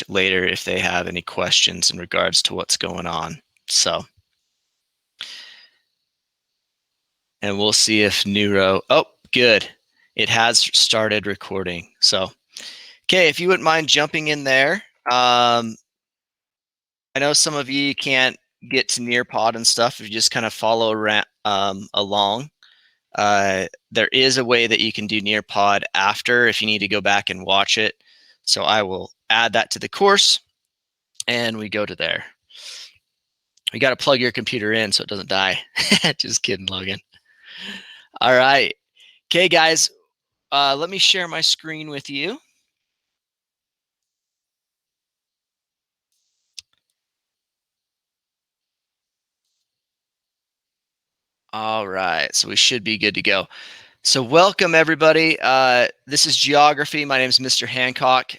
it later if they have any questions in regards to what's going on. So, and we'll see if Neuro, oh, good. It has started recording. So, okay, if you wouldn't mind jumping in there. I know some of you can't get to Nearpod and stuff if you just kind of follow around, along. There is a way that you can do Nearpod after if you need to go back and watch it. So I will add that to the course and we go to there. You got to plug your computer in so it doesn't die. Just kidding, Logan. All right. Okay, guys, let me share my screen with you. All right, so we should be good to go. So welcome, everybody. This is geography. My name is Mr. Hancock.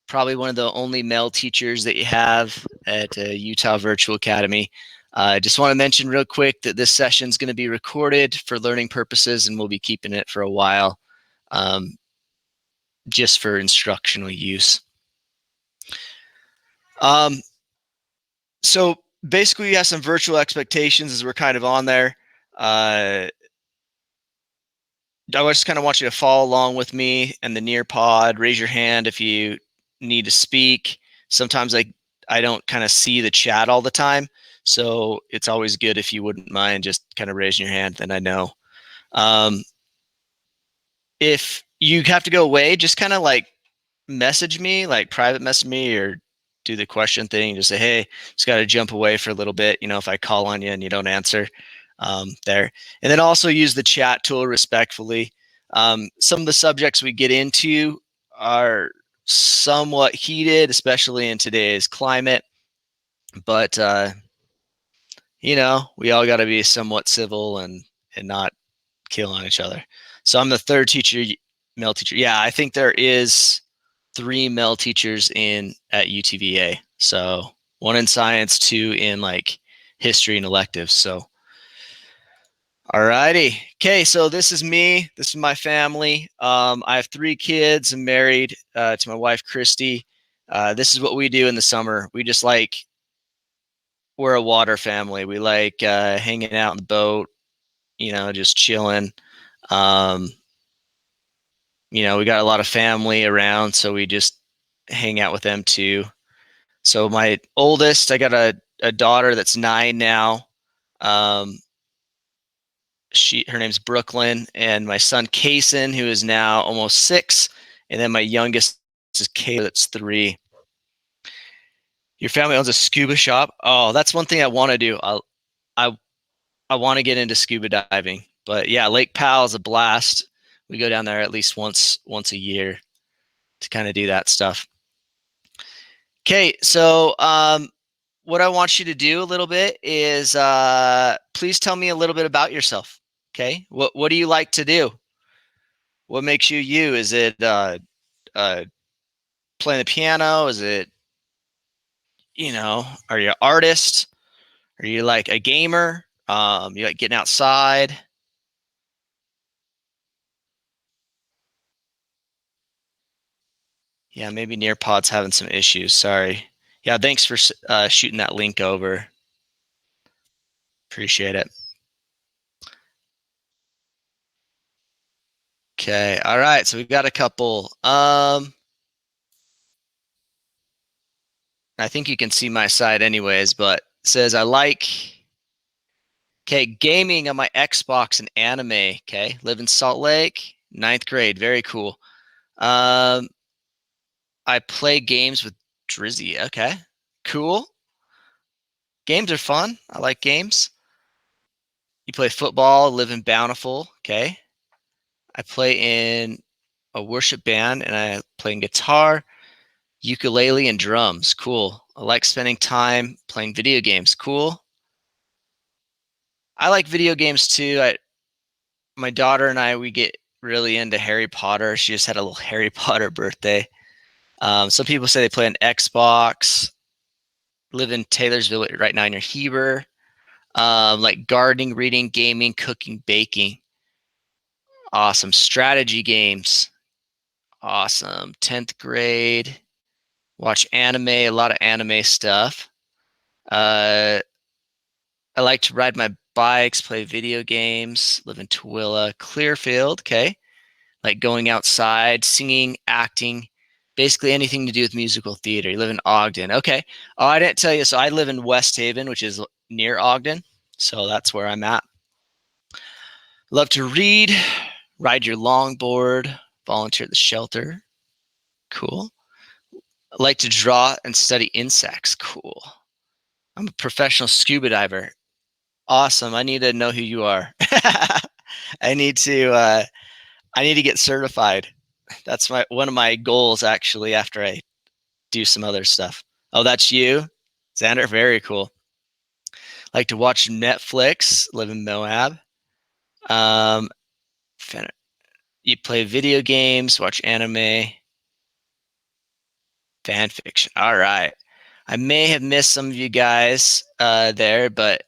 Probably one of the only male teachers that you have at Utah Virtual Academy. I just want to mention real quick that this session is going to be recorded for learning purposes, and we'll be keeping it for a while, just for instructional use. So basically, we have some virtual expectations as we're kind of on there. I just kind of want you to follow along with me and the Nearpod. Raise your hand if you need to speak. Sometimes I don't kind of see the chat all the time, so it's always good if you wouldn't mind just kind of raising your hand, then I know. If you have to go away, just kind of like message me, like private message me, or do the question thing. Just say, hey, just got to jump away for a little bit. You know, if I call on you and you don't answer, there. And then also use the chat tool respectfully. Some of the subjects we get into are somewhat heated, especially in today's climate. But you know, we all got to be somewhat civil and not kill on each other. So I'm the third teacher, male teacher. Yeah, I think there is 3 male teachers at UTVA. So 1 in science, 2 in like history and electives. So, all righty. Okay, so this is me. This is my family. I have 3 kids. I'm married to my wife, Christy. This is what we do in the summer. We just like, we're a water family. We like hanging out in the boat, you know, just chilling. You know, we got a lot of family around, so we just hang out with them too. So my oldest, I got a daughter that's 9 now. Her name's Brooklyn, and my son Kason, who is now almost 6, and then my youngest is Kayla, that's 3. Your family owns a scuba shop. Oh, that's one thing I want to do. I want to get into scuba diving, but yeah, Lake Powell is a blast. We go down there at least once a year to kind of do that stuff. Okay, so what I want you to do a little bit is please tell me a little bit about yourself. Okay, what do you like to do? What makes you you? Is it playing the piano? Is it, you know, are you an artist? Are you like a gamer? You like getting outside? Yeah, maybe Nearpod's having some issues. Sorry. Yeah, thanks for shooting that link over. Appreciate it. Okay, all right. So we've got a couple. I think you can see my side anyways, but it says I like, okay, gaming on my Xbox and anime. Okay, live in Salt Lake, 9th grade. Very cool. I play games with Drizzy. Okay, cool. Games are fun. I like games. You play football, live in Bountiful. Okay. I play in a worship band and I play guitar, ukulele, and drums. Cool. I like spending time playing video games. Cool. I like video games too. My daughter and I, we get really into Harry Potter. She just had a little Harry Potter birthday. Some people say they play on Xbox. Live in Taylorsville right now near Heber. Like gardening, reading, gaming, cooking, baking. Awesome. Strategy games. Awesome. 10th grade. watch anime, a lot of anime stuff. I like to ride my bikes, play video games, live in Tooele, Clearfield, okay? Like going outside, singing, acting, basically anything to do with musical theater. You live in Ogden, okay. Oh, I didn't tell you, so I live in West Haven, which is near Ogden, so that's where I'm at. Love to read, ride your longboard, volunteer at the shelter, cool. I like to draw and study insects, cool. I'm a professional scuba diver, awesome. I need to know who you are. I need to get certified. That's one of my goals actually after I do some other stuff. Oh, that's you, Xander. Very cool. Like to watch Netflix. Live in Moab. Um, you play video games, watch anime, fan fiction. All right. I may have missed some of you guys there, but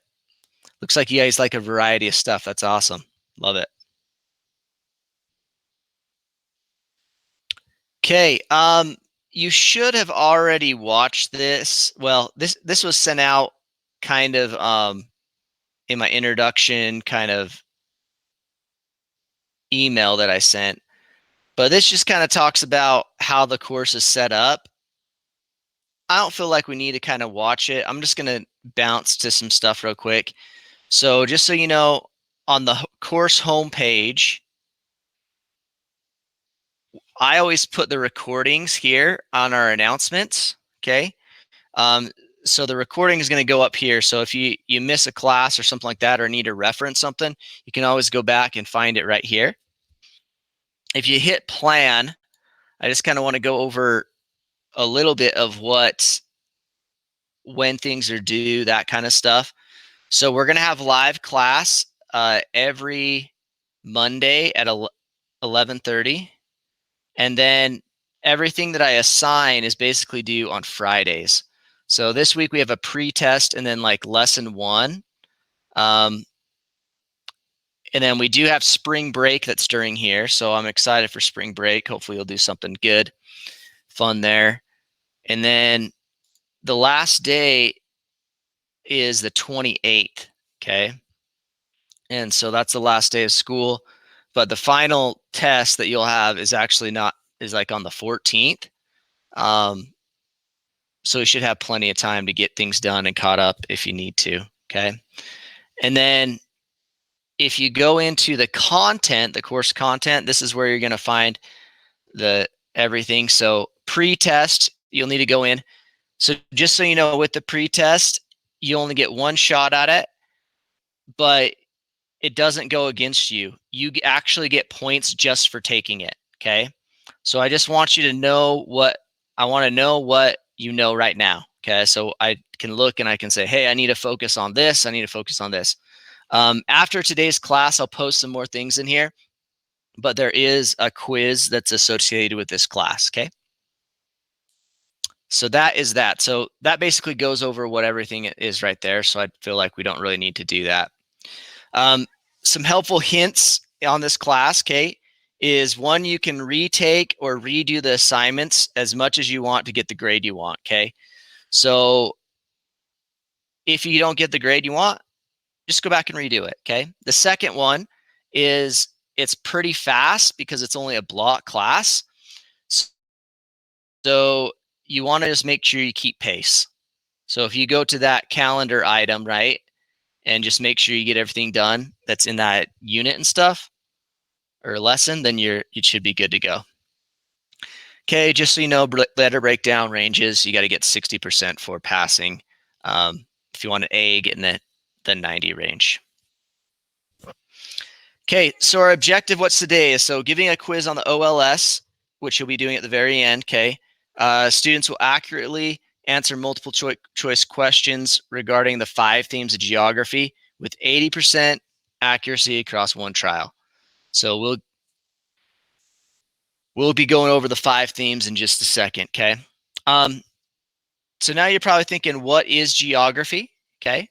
looks like you guys like a variety of stuff. That's awesome. Love it. Okay. You should have already watched this. Well, this was sent out kind of in my introduction kind of email that I sent. But this just kind of talks about how the course is set up. I don't feel like we need to kind of watch it. I'm just going to bounce to some stuff real quick. So just so you know, on the course homepage, I always put the recordings here on our announcements, okay? So the recording is going to go up here. So if you miss a class or something like that or need to reference something, you can always go back and find it right here. If you hit plan, I just kind of want to go over a little bit of when things are due, that kind of stuff. So we're going to have live class every Monday at 11:30. And then everything that I assign is basically due on Fridays. So this week we have a pre-test and then like lesson 1. And then we do have spring break that's during here. So I'm excited for spring break. Hopefully you'll do something good, fun there. And then the last day is the 28th, okay? And so that's the last day of school. But the final test that you'll have is actually is like on the 14th. So you should have plenty of time to get things done and caught up if you need to, okay? And then if you go into the content, the course content, this is where you're going to find everything. So pre-test, you'll need to go in. So just so you know, with the pre-test, you only get one shot at it, but it doesn't go against you. You actually get points just for taking it, okay? So I just want you to know I want to know what you know right now, okay? So I can look and I can say, hey, I need to focus on this. I need to focus on this. After today's class, I'll post some more things in here, but there is a quiz that's associated with this class, okay? So that is that. So that basically goes over what everything is right there. So I feel like we don't really need to do that. Some helpful hints on this class, okay, is one, you can retake or redo the assignments as much as you want to get the grade you want, okay? So if you don't get the grade you want, just go back and redo it, okay? The second one is it's pretty fast because it's only a block class. So you want to just make sure you keep pace. So if you go to that calendar item, right, and just make sure you get everything done that's in that unit and stuff or lesson, then you should be good to go. Okay, just so you know, letter breakdown ranges, you got to get 60% for passing. If you want an A, get in the 90 range. Okay, so our objective, what's today? So giving a quiz on the OLS, which you'll be doing at the very end, okay? Students will accurately answer multiple choice questions regarding the 5 themes of geography with 80% accuracy across one trial. So we'll be going over the 5 themes in just a second, okay? So now you're probably thinking, what is geography? Okay.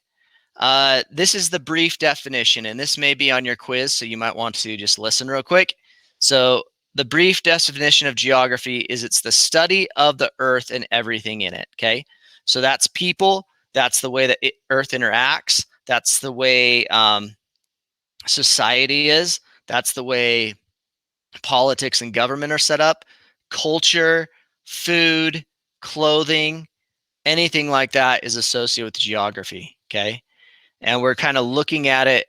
This is the brief definition, and this may be on your quiz, so you might want to just listen real quick. So the brief definition of geography is it's the study of the earth and everything in it, okay? So that's people, that's the way that earth interacts, that's the way society is, that's the way politics and government are set up, culture, food, clothing, anything like that is associated with geography, okay? And we're kind of looking at it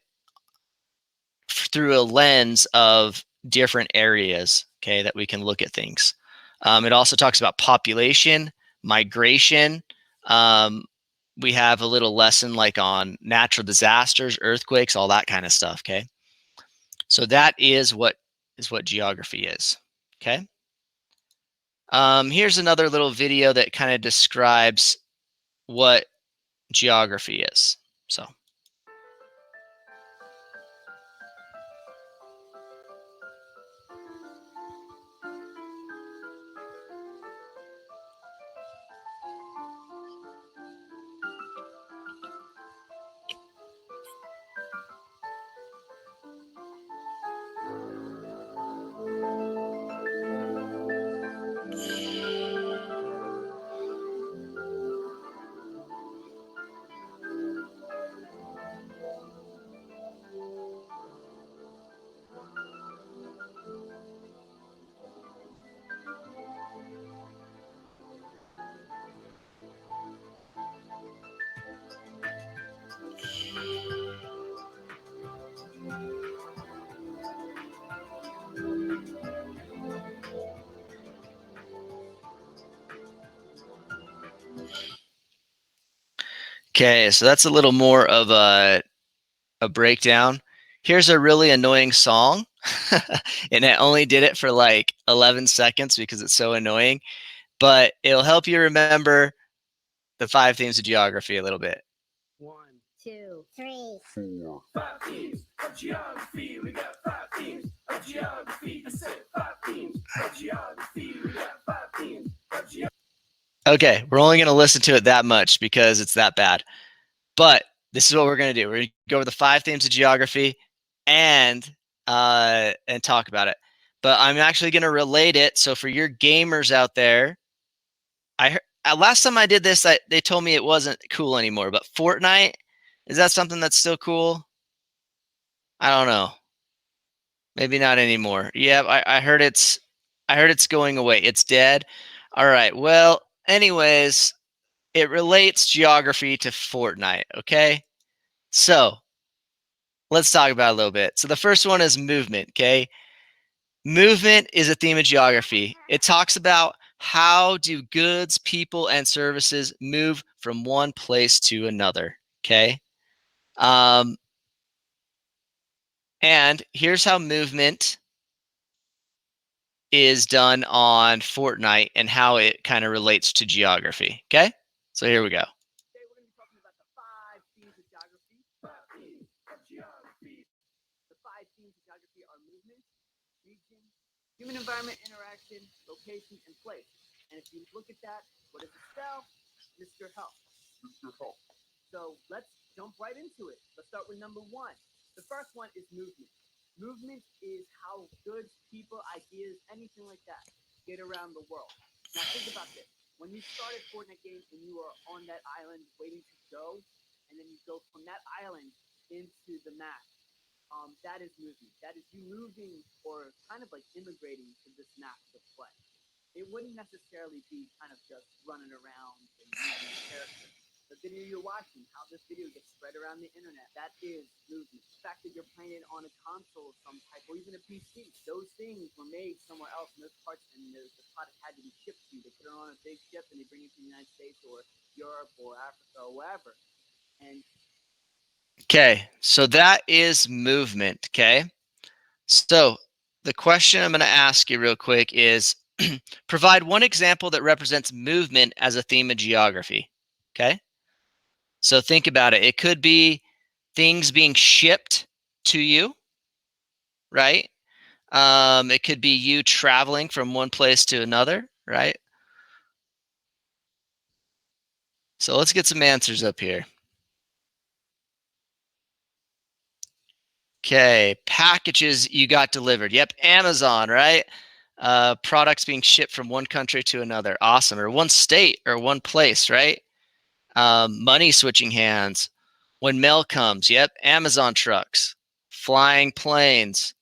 through a lens of different areas, okay, that we can look at things. It also talks about population, migration. We have a little lesson like on natural disasters, earthquakes, all that kind of stuff, okay? So that is what geography is, okay? Here's another little video that kind of describes what geography is. So. Okay, so that's a little more of a breakdown. Here's a really annoying song, and I only did it for like 11 seconds because it's so annoying, but it'll help you remember the 5 themes of geography a little bit. 1, 2, 3, 4. 5 themes of geography. We got 5 themes of geography. I said 5 themes of geography. We got 5 themes of geography. Okay, we're only going to listen to it that much because it's that bad. But this is what we're going to do. We're going to go over the 5 themes of geography and talk about it. But I'm actually going to relate it. So for your gamers out there, I heard, last time I did this, they told me it wasn't cool anymore. But Fortnite, is that something that's still cool? I don't know. Maybe not anymore. Yeah, I heard it's going away. It's dead. All right. Well, anyways, it relates geography to Fortnite. Okay. So let's talk about it a little bit. So the first one is movement. Okay. Movement is a theme of geography. It talks about how do goods, people, and services move from one place to another. Okay. And here's how movement is done on Fortnite and how it kind of relates to geography. Okay. So here we go. Today we're going to be talking about the 5 themes of geography. 5 themes of geography. The 5 themes of geography are movement, region, human environment interaction, location, and place. And if you look at that, what does it spell? Mr. Health. Mr. Health. So let's jump right into it. Let's start with number 1. The first one is movement. Movement is how goods, people, ideas, anything like that get around the world. Now think about this. When you started Fortnite games and you were on that island waiting to go, and then you go from that island into the map, that is movement. That is you moving or kind of like immigrating to this map to play. It wouldn't necessarily be kind of just running around and using a character. The video you're watching, how this video gets spread around the internet, that is movement. The fact that you're playing it on a console of some type or even a PC, those things were made somewhere else in those parts, and the product had to be shipped to you. They put it on a big ship and they bring it to the United States or Europe or Africa or wherever. And Okay, so that is movement. Okay, so the question I'm going to ask you real quick is provide one example that represents movement as a theme of geography. Okay, so think about it. It could be things being shipped to you, right? It could be you traveling from one place to another, right? So let's get some answers up here. Okay, packages you got delivered. Yep, Amazon, right? products being shipped from one country to another. Awesome. Or one state or one place, right? Money switching hands. When mail comes, yep. Amazon trucks, flying planes.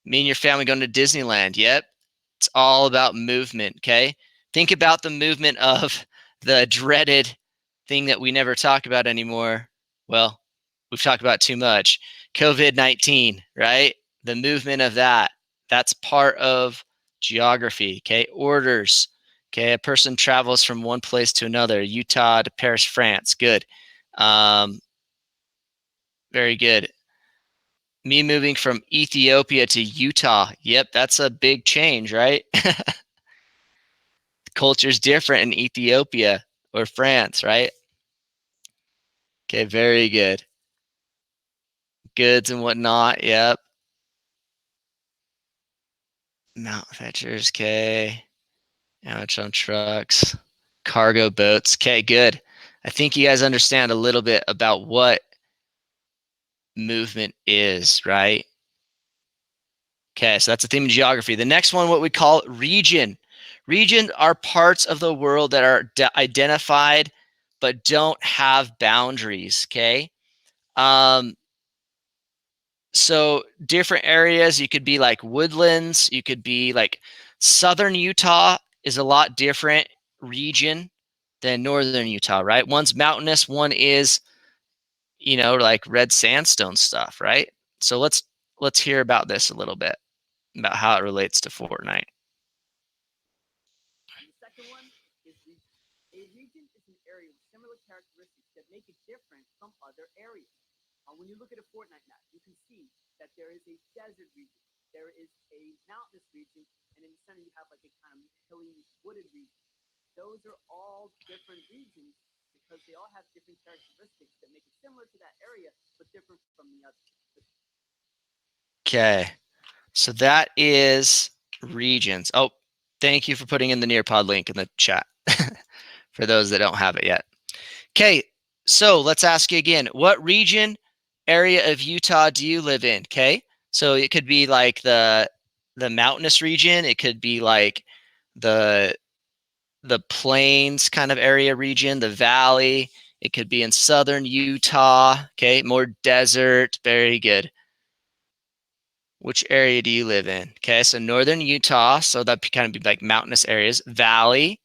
Me and your family going to Disneyland, yep. It's all about movement, okay? Think about the movement of the dreaded thing that we never talk about anymore. Well, we've talked about too much. COVID-19, right? The movement of that. That's part of geography, okay? Orders, okay? A person travels from one place to another, Utah to Paris, France. Good. Very good. Me moving from Ethiopia to Utah. Yep, that's a big change, right? Culture's different in Ethiopia or France, right? Okay, very good. Goods and whatnot, yep. Mount fetchers, okay. Amazon trucks, cargo boats. Okay, good. I think you guys understand a little bit about what movement is, right? Okay, so that's the theme of geography. The next one, what we call region. Region are parts of the world that are identified but don't have boundaries, okay? So different areas, you could be like woodlands, you could be like southern Utah is a lot different region than northern Utah, right? One's mountainous, one is, you know, like red sandstone stuff, right? So let's hear about this a little bit, about how it relates to Fortnite. And the second one is region. A region is an area with similar characteristics that make it different from other areas. When you look at a Fortnite map, you can see that there is a desert region, there is a mountainous region, and in the center you have like a kind of hilly, wooded region. Those are all different regions because they all have different characteristics that make it similar to that area, but different from the others. Okay, so that is regions. Oh, thank you for putting in the Nearpod link in the chat for those that don't have it yet. Okay, so let's ask you again. What region, area of Utah do you live in? Okay, so it could be like the mountainous region. It could be like the plains kind of area region, the valley. It could be in southern Utah. Okay, more desert. Very good. Which area do you live in? Okay, so northern Utah. So that kind of be like mountainous areas. Valley.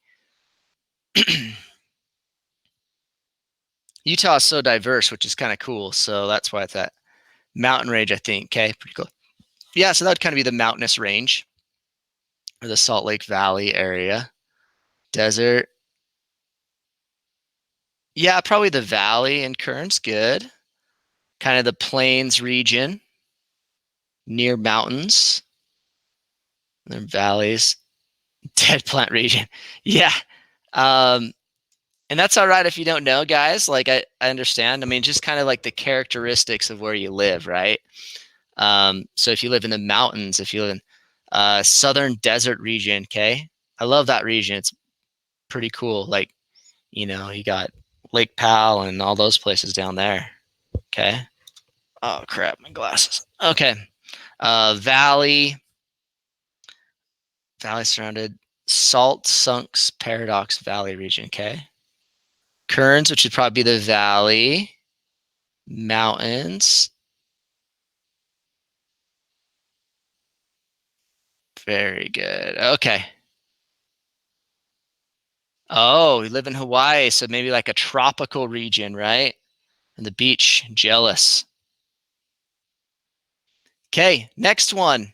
Utah is so diverse, which is kind of cool. So that's why it's that mountain range, I think. Okay, pretty cool. Yeah, so that would kind of be the mountainous range or the Salt Lake Valley area. Desert. Yeah, probably the valley in Kern's good. Kind of the plains region near mountains. And then valleys. Dead plant region. Yeah. And that's all right if you don't know, guys. Like I understand. I mean, just kind of like the characteristics of where you live, right? So if you live in the mountains, if you live in southern desert region, okay, I love that region. It's pretty cool. Like, you know, you got Lake Powell and all those places down there. Okay. Oh crap, my glasses. Okay. Valley surrounded Salt Sunks Paradox Valley region. Okay. Kearns, which would probably be the valley. Mountains. Very good. Okay. Oh, we live in Hawaii, so maybe like a tropical region, right? And the beach, jealous. Okay, next one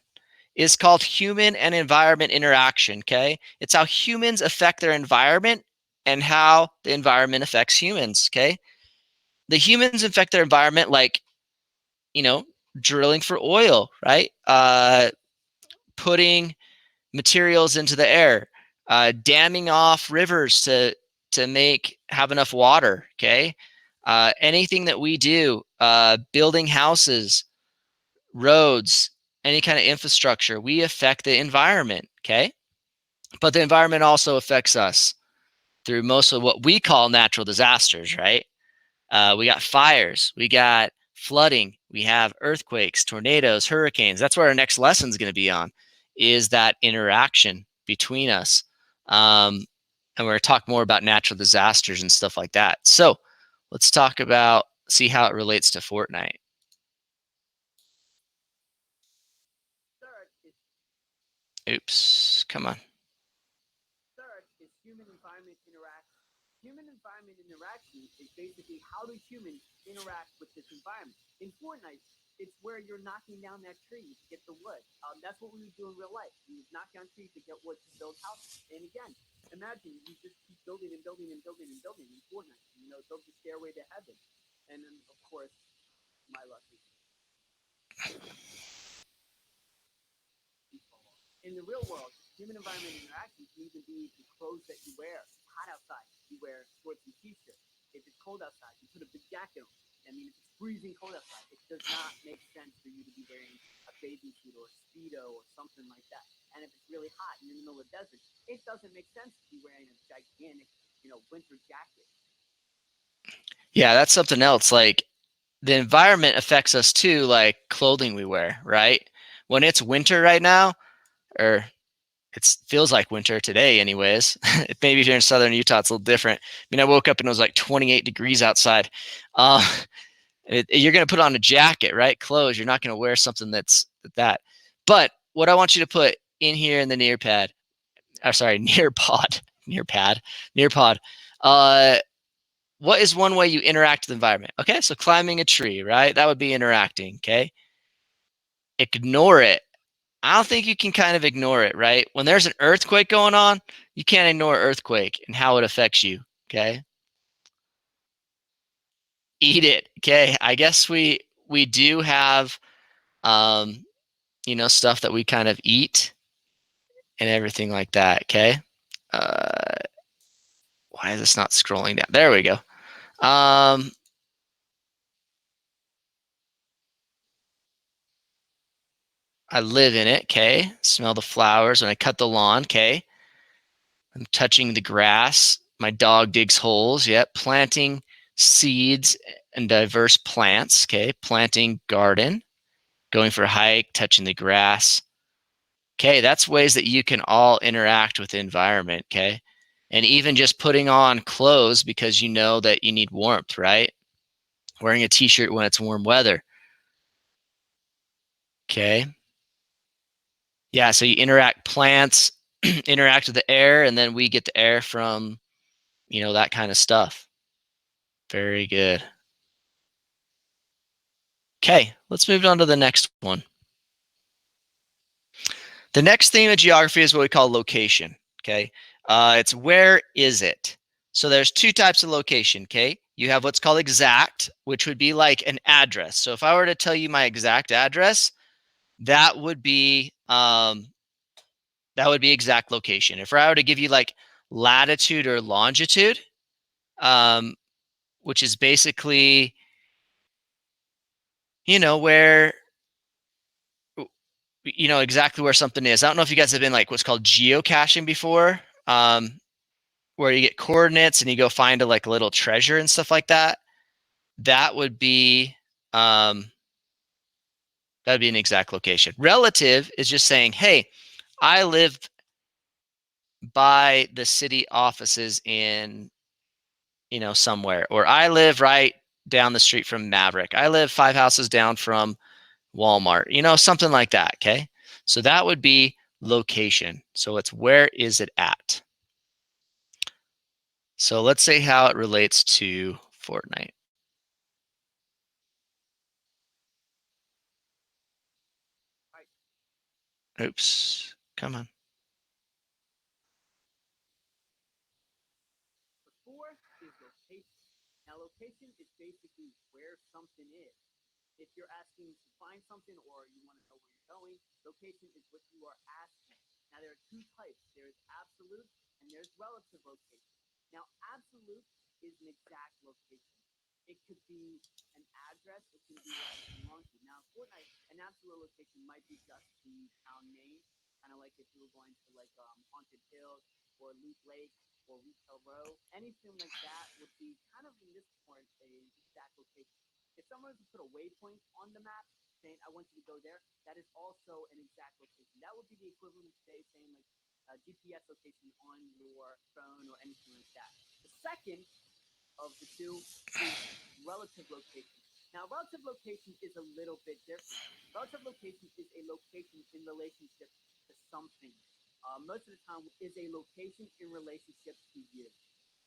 is called human and environment interaction, okay? It's how humans affect their environment and how the environment affects humans, okay? The humans affect their environment like, you know, drilling for oil, right? Putting materials into the air, damming off rivers to have enough water. Okay, anything that we do, building houses, roads, any kind of infrastructure, we affect the environment. Okay, but the environment also affects us through most of what we call natural disasters. Right? We got fires, we got flooding, we have earthquakes, tornadoes, hurricanes. That's where our next lesson is going to be on. is that interaction between us. And we're going to talk more about natural disasters and stuff like that. So let's see how it relates to Fortnite. Third is Oops, come on. human-environment interaction. Human-environment interaction is basically how do humans interact with this environment. In Fortnite, it's where you're knocking down that tree to get the wood. That's what we would do in real life. We would knock down trees to get wood to build houses. And again, imagine you just keep building and building and building and building in Fortnite. Build the stairway to heaven. And then, of course, my luck is in the real world, human-environment interaction can even be the clothes that you wear. It's hot outside, you wear shorts and t-shirts. If it's cold outside, you put a big jacket on. If it's freezing cold outside, it does not make sense for you to be wearing a bathing suit or a Speedo or something like that. And if it's really hot and you're in the middle of the desert, it doesn't make sense to be wearing a gigantic, winter jacket. Yeah, that's something else. Like the environment affects us too, like clothing we wear, right? When it's winter right now, or it feels like winter today anyways. Maybe if you're in southern Utah, it's a little different. I mean, I woke up and it was like 28 degrees outside. You're going to put on a jacket, right? Clothes. You're not going to wear something that's that. But what I want you to put in here in the Nearpod, what is one way you interact with the environment? Okay, so climbing a tree, right? That would be interacting, okay? Ignore it. I don't think you can kind of ignore it, right? When there's an earthquake going on, you can't ignore earthquake and how it affects you, okay? Eat it, okay? I guess we do have stuff that we kind of eat and everything like that, okay? Uh why is this not scrolling down? There we go. I live in it, okay? Smell the flowers when I cut the lawn, okay? I'm touching the grass. My dog digs holes. Yep. Planting seeds and diverse plants. Okay. Planting garden. Going for a hike. Touching the grass. Okay. That's ways that you can all interact with the environment. Okay. And even just putting on clothes because you know that you need warmth, right? Wearing a t-shirt when it's warm weather. Okay. Yeah. So you interact plants, interact with the air, and then we get the air from, that kind of stuff. Very good. Okay, let's move on to the next one. The next theme of geography is what we call location. Okay, it's where is it? So there's two types of location. Okay, you have what's called exact, which would be like an address. So if I were to tell you my exact address, that would be exact location. If I were to give you like latitude or longitude, which is basically where exactly where something is. I don't know if you guys have been like what's called geocaching before, where you get coordinates and you go find a little treasure and stuff like that. That would be an exact location. Relative is just saying, hey, I live by the city offices in somewhere, or I live right down the street from Maverick. I live 5 houses down from Walmart, something like that. Okay. So that would be location. So it's where is it at? So let's say how it relates to Fortnite. Oops. Come on. Four is location. Now, location is basically where something is. If you're asking to find something or you want to know where you're going, location is what you are asking. Now, there are two types. There's absolute and there's relative location. Now, absolute is an exact location. It could be an address. It can be like a longitude. Now, Fortnite, an absolute location might be just the town name, kind of like if you were going to like Haunted Hills or Loot Lake or Retail Row. Anything like that would be kind of in this point a exact location. If someone were to put a waypoint on the map, saying, I want you to go there, that is also an exact location. That would be the equivalent of today saying like GPS location on your phone or anything like that. The second of the two is relative location. Now, relative location is a little bit different. Relative location is a location in relationship to something. Most of the time, is a location in relationship to you.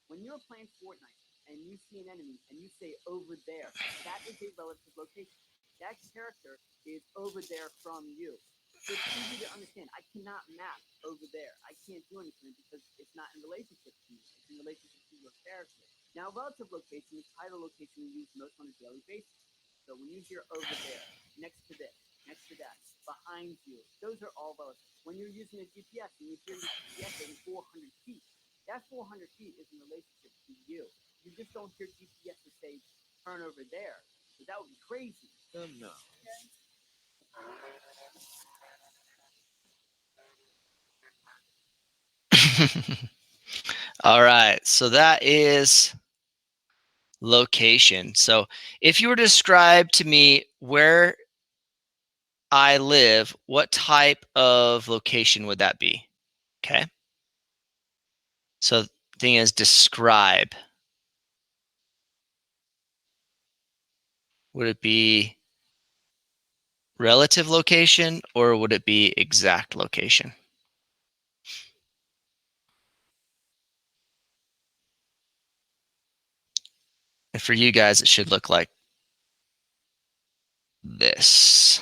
When you're playing Fortnite and you see an enemy and you say over there, that is a relative location. That character is over there from you. So it's easy to understand. I cannot map over there. I can't do anything because it's not in relationship to you. It's in relationship to your character. Now, relative location is title location we use most on a daily basis. So when you hear over there, next to this, next to that, behind you, those are all relative. When you're using a GPS and you hear the GPS saying 400 feet, that 400 feet is in relationship to you. You just don't hear GPS to say turn over there. So that would be crazy. No. All right, so that is location. So if you were to describe to me where I live, what type of location would that be? Okay. So the thing is describe. Would it be relative location or would it be exact location? And for you guys, it should look like this.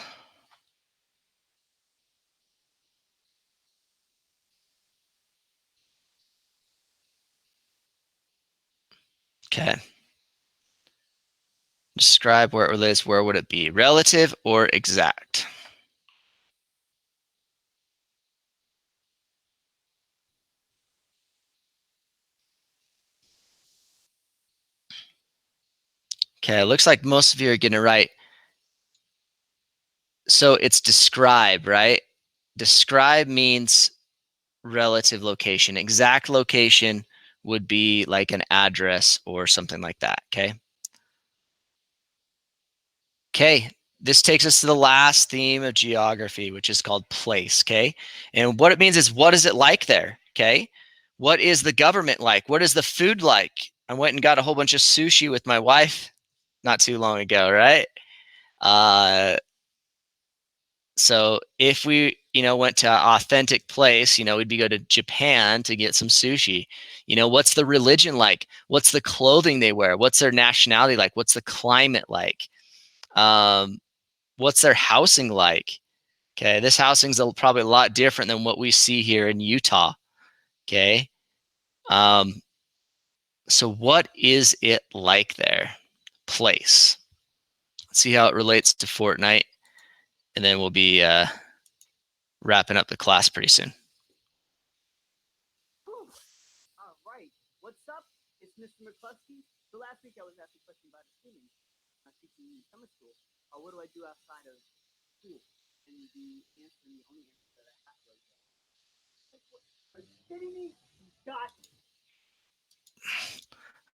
Okay. Describe where it relates. Where would it be? Relative or exact? Okay, it looks like most of you are getting it right. So it's describe, right? Describe means relative location. Exact location would be like an address or something like that, okay? Okay, this takes us to the last theme of geography, which is called place, okay? And what it means is, what is it like there, okay? What is the government like? What is the food like? I went and got a whole bunch of sushi with my wife not too long ago, right? Uh, so if we, went to an authentic place, we'd be go to Japan to get some sushi. What's the religion like? What's the clothing they wear? What's their nationality like? What's the climate like? Um, what's their housing like? Okay, this housing's probably a lot different than what we see here in Utah. Okay, um, so what is it like there? Place. Let's see how it relates to Fortnite, and then we'll be wrapping up the class pretty soon. All right. What's up? It's Mr. McCluskey. So last week I was asked a question about a student teaching in summer school. What do I do outside of school? And the answer, and the only answer that I had was, are you kidding me? You got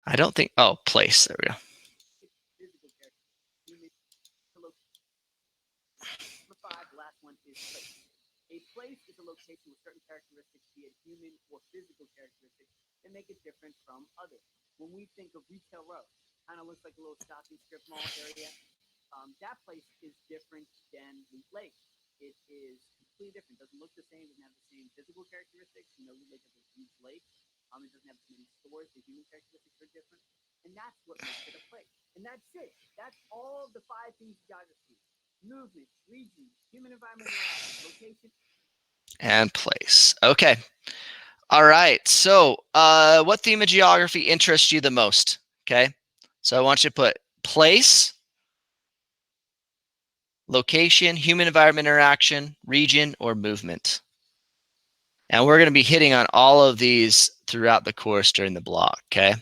I don't think. Oh, place. There we go. physical character. Number five, the last one is place. A place is a location with certain characteristics, be it human or physical characteristics, that make it different from others. When we think of Retail Row, kind of looks like a little shopping strip mall area. That place is different than Loot Lake. It is completely different. Doesn't look the same. Doesn't have the same physical characteristics. Loot Lake is a huge lake. It doesn't have as many stores. The human characteristics are different, and that's what makes it a place. And that's it. That's all the five things of geography: movement, region, human environment, location, And place. Okay. All right. So, what theme of geography interests you the most? Okay. So I want you to put place, location, human environment interaction, region, or movement. And we're going to be hitting on all of these throughout the course during the block. Okay.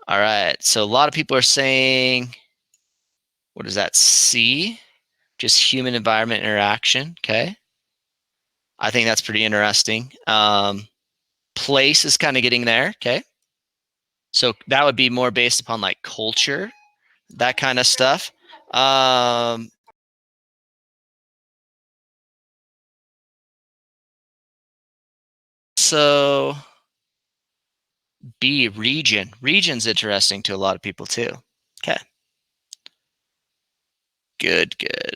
All right. So a lot of people are saying, what is that? C, just human environment interaction. Okay. I think that's pretty interesting. Place is kind of getting there. Okay. So that would be more based upon like culture, that kind of stuff. also B, region. Region's interesting to a lot of people too. Okay. Good, good.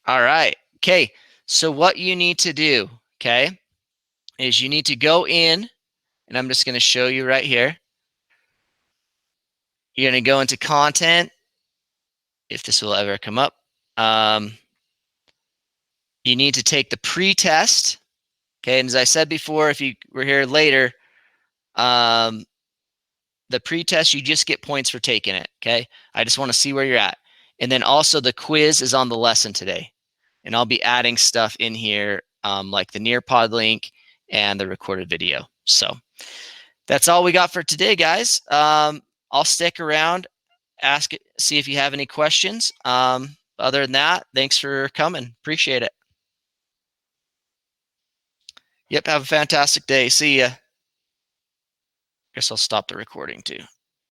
All right. Okay. So what you need to do, okay, is you need to go in, and I'm just going to show you right here. You're going to go into content, if this will ever come up. You need to take the pre-test. Okay. And as I said before, if you were here later, the pre-test, you just get points for taking it. Okay. I just want to see where you're at. And then also the quiz is on the lesson today. And I'll be adding stuff in here, like the Nearpod link and the recorded video. So that's all we got for today, guys. I'll stick around, see if you have any questions. Other than that, thanks for coming. Appreciate it. Yep, have a fantastic day. See ya. Guess I'll stop the recording too.